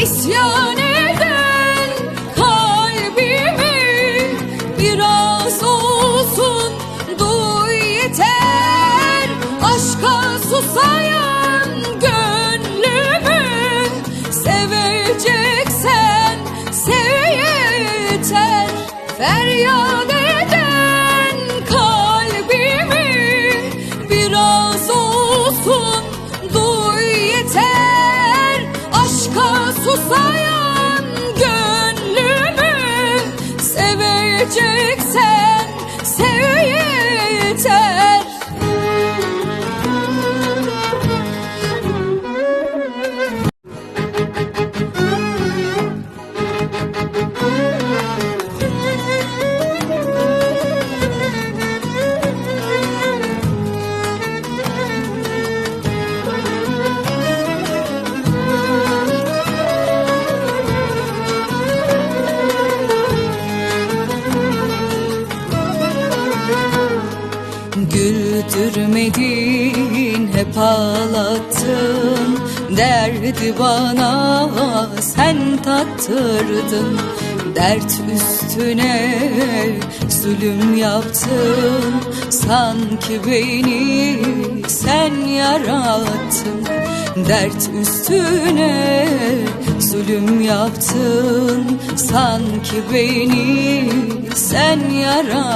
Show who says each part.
Speaker 1: İsyan eden kalbimi biraz olsun duy yeter. Aşka susayan gönlümü seveceksen sev yeter. Feryat eden kalbimi biraz olsun duy yeter. Aşka susayan gönlümü seveceksen sev yeter. Güldürmedin, hep ağlattın. Derdi bana sen tattırdın. Dert üstüne zulüm yaptın. Sanki beni sen yarattın. Dert üstüne zulüm yaptın. Sanki beni sen yarattın.